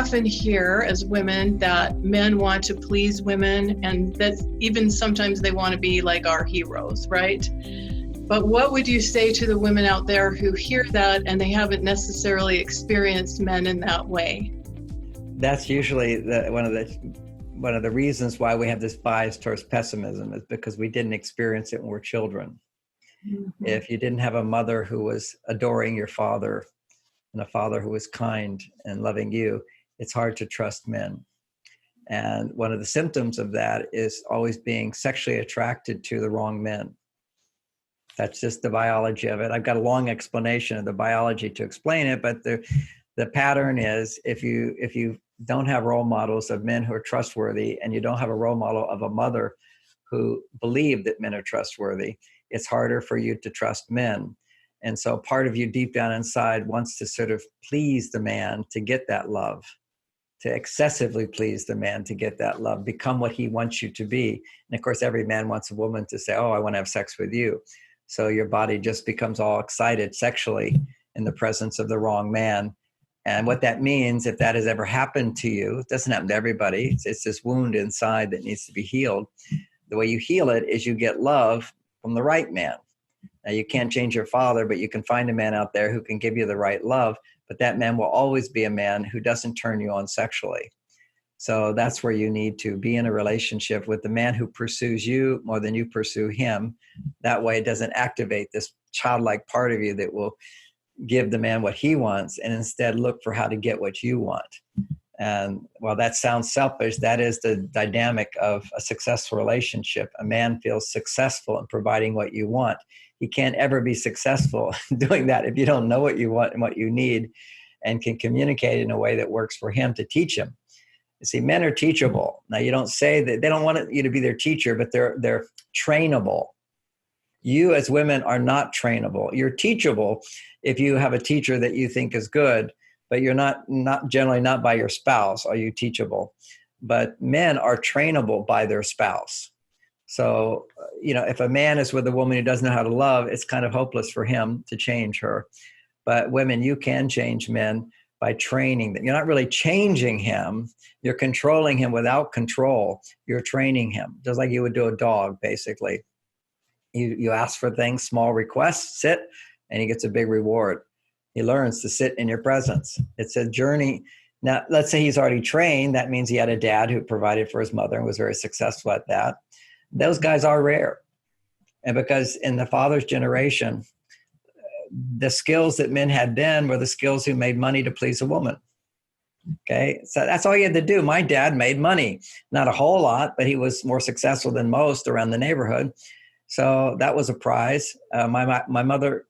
often hear as women that men want to please women, and that even sometimes they want to be like our heroes, right? But what would you say to the women out there who hear that and they haven't necessarily experienced men in that way? That's usually one of the reasons why we have this bias towards pessimism, is because we didn't experience it when we were children. Mm-hmm. If you didn't have a mother who was adoring your father and a father who was kind and loving you, it's hard to trust men. And one of the symptoms of that is always being sexually attracted to the wrong men. That's just the biology of it. I've got a long explanation of the biology to explain it, but the pattern is if you don't have role models of men who are trustworthy, and you don't have a role model of a mother who believed that men are trustworthy, it's harder for you to trust men. And so part of you deep down inside wants to sort of please the man to get that love, to excessively please the man to get that love, become what he wants you to be. And of course, every man wants a woman to say, oh, I want to have sex with you. So your body just becomes all excited sexually in the presence of the wrong man. And what that means, if that has ever happened to you, it doesn't happen to everybody. It's this wound inside that needs to be healed. The way you heal it is you get love from the right man. Now, you can't change your father, but you can find a man out there who can give you the right love. But that man will always be a man who doesn't turn you on sexually. So that's where you need to be in a relationship with the man who pursues you more than you pursue him. That way it doesn't activate this childlike part of you that will give the man what he wants and instead look for how to get what you want. And while that sounds selfish, that is the dynamic of a successful relationship. A man feels successful in providing what you want. He can't ever be successful doing that if you don't know what you want and what you need and can communicate in a way that works for him to teach him. You see, men are teachable. Now, you don't say that they don't want you to be their teacher, but they're trainable. You as women are not trainable. You're teachable if you have a teacher that you think is good, but you're not generally not by your spouse are you teachable. But men are trainable by their spouse. So, if a man is with a woman who doesn't know how to love, it's kind of hopeless for him to change her. But women, you can change men by training them. You're not really changing him. You're controlling him without control. You're training him, just like you would do a dog, basically. You ask for things, small requests, sit, and he gets a big reward. He learns to sit in your presence. It's a journey. Now, let's say he's already trained. That means he had a dad who provided for his mother and was very successful at that. Those guys are rare. And because in the father's generation, the skills that men had then were the skills who made money to please a woman. Okay, so that's all you had to do. My dad made money, not a whole lot, but he was more successful than most around the neighborhood. So that was a prize. My mother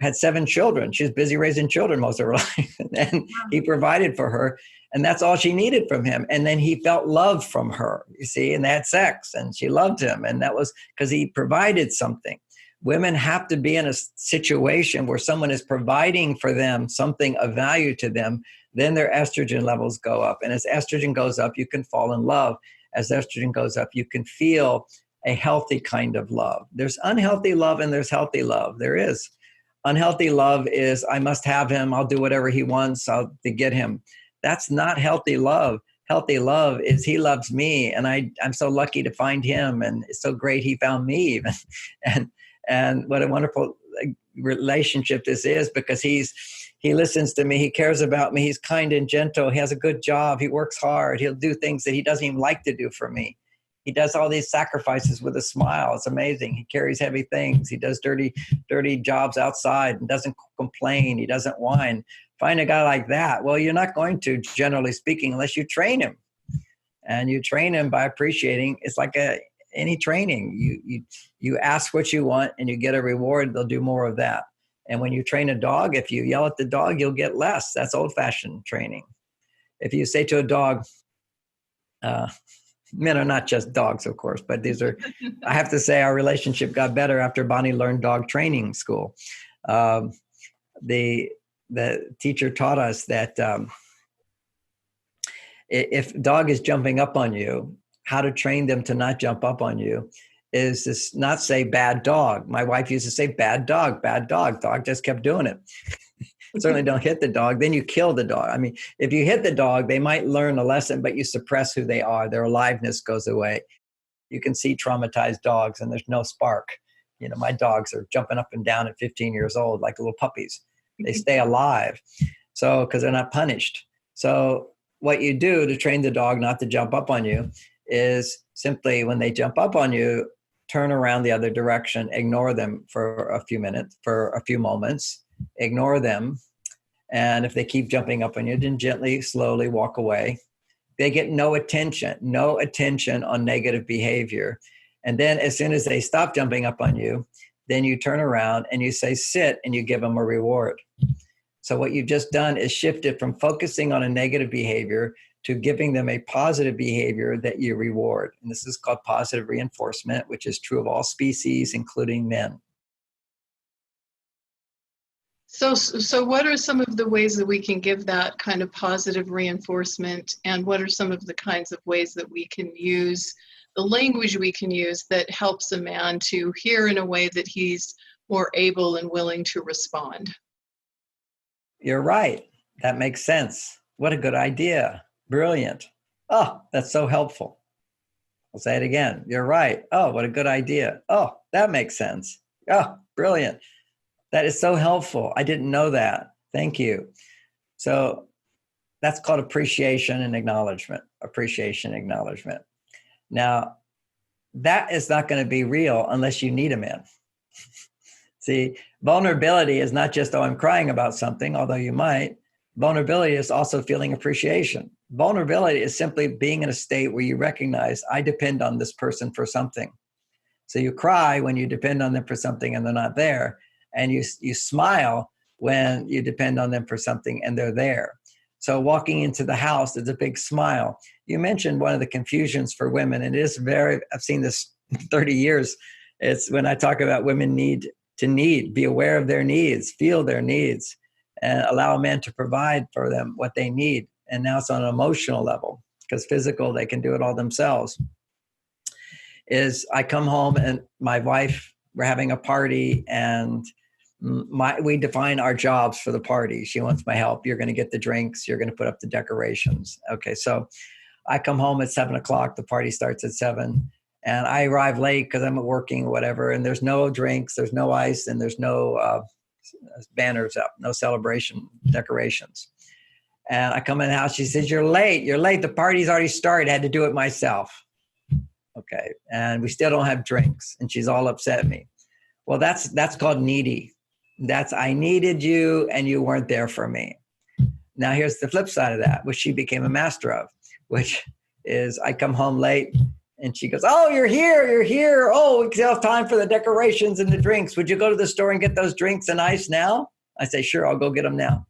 had 7 children. She was busy raising children most of her life. And he provided for her. And that's all she needed from him. And then he felt love from her, you see, and they had sex and she loved him. And that was because he provided something. Women have to be in a situation where someone is providing for them something of value to them. Then their estrogen levels go up. And as estrogen goes up, you can fall in love. As estrogen goes up, you can feel a healthy kind of love. There's unhealthy love and there's healthy love. There is. Unhealthy love is, I must have him. I'll do whatever he wants to get him. That's not healthy love. Healthy love is he loves me and I'm so lucky to find him and it's so great he found me even. And what a wonderful relationship this is because he listens to me. He cares about me. He's kind and gentle. He has a good job. He works hard. He'll do things that he doesn't even like to do for me. He does all these sacrifices with a smile. It's amazing. He carries heavy things. He does dirty jobs outside and doesn't complain. He doesn't whine. Find a guy like that. Well, you're not going to, generally speaking, unless you train him. And you train him by appreciating. It's like any training. You ask what you want and you get a reward. They'll do more of that. And when you train a dog, if you yell at the dog, you'll get less. That's old-fashioned training. If you say to a dog, men are not just dogs, of course, but these are, I have to say our relationship got better after Bonnie learned dog training school. The teacher taught us that if dog is jumping up on you, how to train them to not jump up on you is to not say bad dog. My wife used to say bad dog, dog just kept doing it. Certainly don't hit the dog. Then you kill the dog. I mean, if you hit the dog, they might learn a lesson, but you suppress who they are. Their aliveness goes away. You can see traumatized dogs and there's no spark. You know, my dogs are jumping up and down at 15 years old like little puppies. They stay alive. So, because they're not punished. So what you do to train the dog not to jump up on you is simply when they jump up on you, turn around the other direction, ignore them for a few minutes, for a few moments, ignore them. And if they keep jumping up on you, then gently, slowly walk away. They get no attention on negative behavior. And then as soon as they stop jumping up on you, then you turn around and you say, sit, and you give them a reward. So what you've just done is shifted from focusing on a negative behavior to giving them a positive behavior that you reward. And this is called positive reinforcement, which is true of all species, including men. So what are some of the ways that we can give that kind of positive reinforcement? And what are some of the kinds of ways that we can use, the language we can use that helps a man to hear in a way that he's more able and willing to respond? You're right. That makes sense. What a good idea. Brilliant. Oh, that's so helpful. I'll say it again. You're right. Oh, what a good idea. Oh, that makes sense. Oh, brilliant. That is so helpful. I didn't know that. Thank you. So that's called appreciation and acknowledgement. Appreciation, acknowledgement. Now, that is not going to be real unless you need a man. See, vulnerability is not just, oh, I'm crying about something, although you might. Vulnerability is also feeling appreciation. Vulnerability is simply being in a state where you recognize, I depend on this person for something. So you cry when you depend on them for something and they're not there. And you smile when you depend on them for something and they're there. So walking into the house is a big smile. You mentioned one of the confusions for women, and it is I've seen this 30 years. It's when I talk about women need, be aware of their needs, feel their needs, and allow a man to provide for them what they need. And now it's on an emotional level, because physical, they can do it all themselves. Is I come home and my wife, we're having a party, and we define our jobs for the party. She wants my help. You're going to get the drinks. You're going to put up the decorations. Okay, so I come home at 7 o'clock. The party starts at 7. And I arrive late because I'm working or whatever. And there's no drinks, there's no ice, and there's no banners up, no celebration decorations. And I come in the house. She says, you're late. The party's already started. I had to do it myself. Okay, and we still don't have drinks. And she's all upset at me. Well, that's called needy. That's, I needed you and you weren't there for me. Now here's the flip side of that, which she became a master of, which is I come home late and she goes, oh, you're here. Oh, we still have time for the decorations and the drinks. Would you go to the store and get those drinks and ice now? I say, sure, I'll go get them now.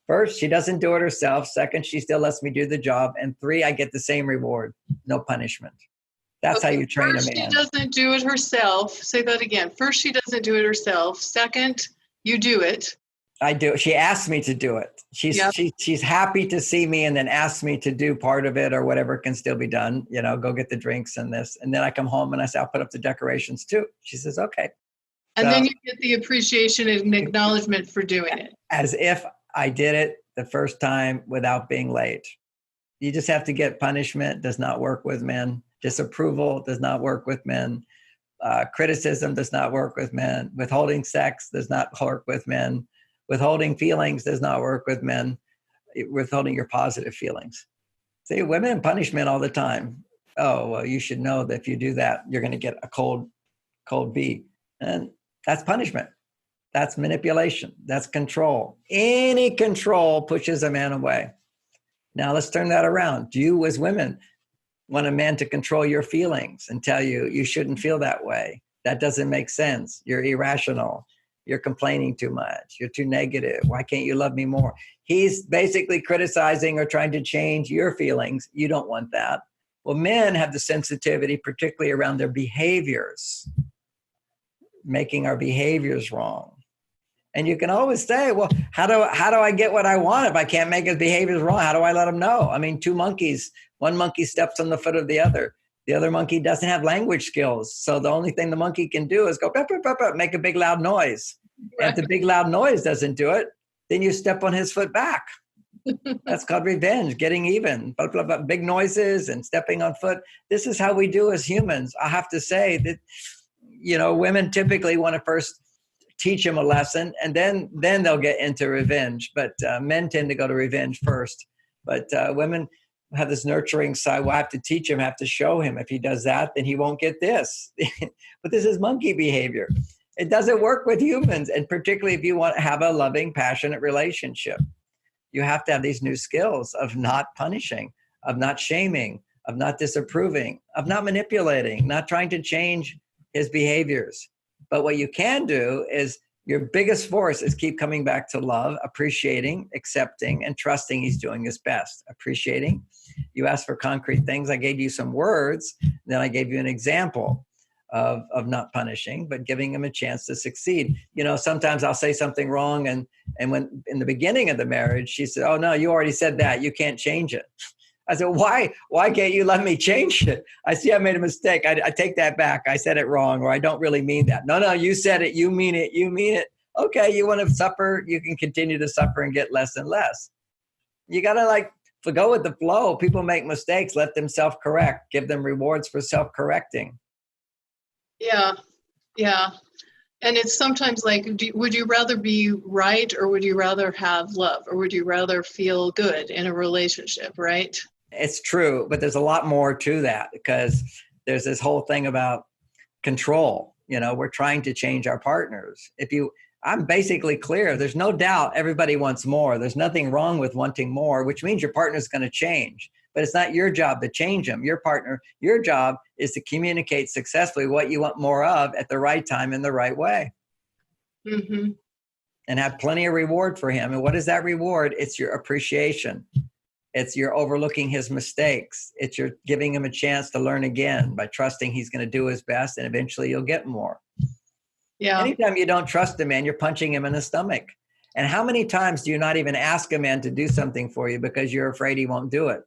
First, she doesn't do it herself. Second, she still lets me do the job. And 3, I get the same reward, no punishment. That's how you train a man. First, she doesn't do it herself. Say that again. First, she doesn't do it herself. Second, you do it. I do. She asks me to do it. She's happy to see me and then asks me to do part of it or whatever can still be done. You know, go get the drinks and this. And then I come home and I say, I'll put up the decorations too. She says, okay. And then you get the appreciation and acknowledgement for doing it. As if I did it the first time without being late. You just have to get punishment. Does not work with men. Disapproval does not work with men. Criticism does not work with men. Withholding sex does not work with men. Withholding feelings does not work with men. Withholding your positive feelings. See, women punishment all the time. Oh, well, you should know that if you do that, you're going to get a cold V. And that's punishment. That's manipulation. That's control. Any control pushes a man away. Now let's turn that around. Do you as women want a man to control your feelings and tell you you shouldn't feel that way? That doesn't make sense. You're irrational. You're complaining too much. You're too negative. Why can't you love me more? He's basically criticizing or trying to change your feelings. You don't want that. Well, men have the sensitivity, particularly around their behaviors, making our behaviors wrong. And you can always say, well, how do I get what I want if I can't make his behaviors wrong? How do I let him know? I mean, 2 monkeys, one monkey steps on the foot of the other. The other monkey doesn't have language skills. So the only thing the monkey can do is go, "Bup, bup, bup, bup," make a big loud noise. Right. And if the big loud noise doesn't do it, then you step on his foot back. That's called revenge, getting even, blah, blah, blah, big noises and stepping on foot. This is how we do as humans. I have to say that, women typically want to first teach them a lesson, and then they'll get into revenge. But men tend to go to revenge first. But women have this nurturing side. Well, I have to teach him, I have to show him. If he does that, then he won't get this. But this is monkey behavior. It doesn't work with humans, and particularly if you want to have a loving, passionate relationship. You have to have these new skills of not punishing, of not shaming, of not disapproving, of not manipulating, not trying to change his behaviors. But what you can do is your biggest force is keep coming back to love, appreciating, accepting, and trusting he's doing his best. Appreciating. You asked for concrete things. I gave you some words. Then I gave you an example of not punishing, but giving him a chance to succeed. Sometimes I'll say something wrong. And when in the beginning of the marriage, she said, "Oh no, you already said that. You can't change it." I said, why can't you let me change it? I see I made a mistake. I take that back. I said it wrong, or I don't really mean that. No, you said it. You mean it. You mean it. Okay, you want to suffer? You can continue to suffer and get less and less. You got to go with the flow. People make mistakes. Let them self-correct. Give them rewards for self-correcting. Yeah. And it's sometimes like, would you rather be right, or would you rather have love, or would you rather feel good in a relationship, right? It's true, but there's a lot more to that, because there's this whole thing about control. We're trying to change our partners. I'm basically clear. There's no doubt everybody wants more. There's nothing wrong with wanting more, which means your partner's going to change. But it's not your job to change them. Your job is to communicate successfully what you want more of at the right time in the right way. Mm-hmm. And have plenty of reward for him. And what is that reward? It's your appreciation. It's your overlooking his mistakes. It's your giving him a chance to learn again by trusting he's going to do his best, and eventually you'll get more. Yeah. Anytime you don't trust a man, you're punching him in the stomach. And how many times do you not even ask a man to do something for you because you're afraid he won't do it?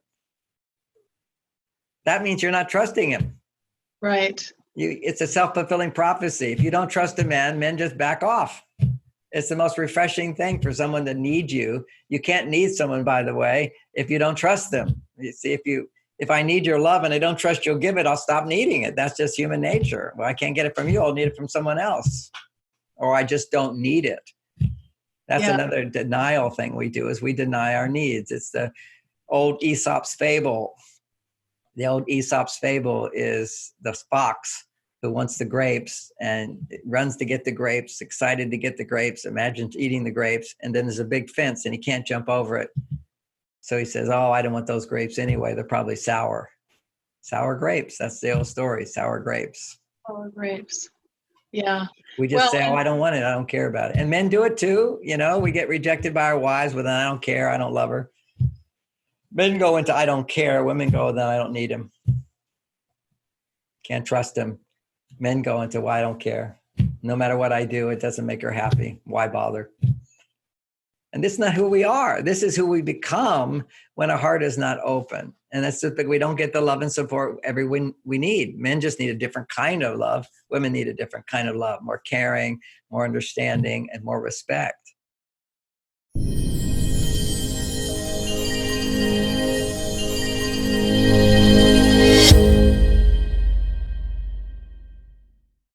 That means you're not trusting him. Right. It's a self-fulfilling prophecy. If you don't trust a man, men just back off. It's the most refreshing thing for someone to need you. You can't need someone, by the way, if you don't trust them. You see, if I need your love and I don't trust you'll give it, I'll stop needing it. That's just human nature. Well, I can't get it from you. I'll need it from someone else. Or I just don't need it. That's another denial thing we do, is we deny our needs. It's the old Aesop's fable. The old Aesop's fable is the fox who wants the grapes and runs to get the grapes, excited to get the grapes, imagines eating the grapes, and then there's a big fence and he can't jump over it. So he says, "Oh, I don't want those grapes anyway. They're probably sour." Sour grapes. That's the old story. Sour grapes. Sour grapes. Yeah. We just say, "Oh, I don't want it. I don't care about it." And men do it too. We get rejected by our wives with, "I don't care. I don't love her." Men go into "I don't care." Women go, "Then I don't need him. Can't trust him." Men go into, "Well, I don't care. No matter what I do, it doesn't make her happy. Why bother?" And this is not who we are. This is who we become when our heart is not open. And that's just because we don't get the love and support everyone we need. Men just need a different kind of love. Women need a different kind of love, more caring, more understanding, and more respect.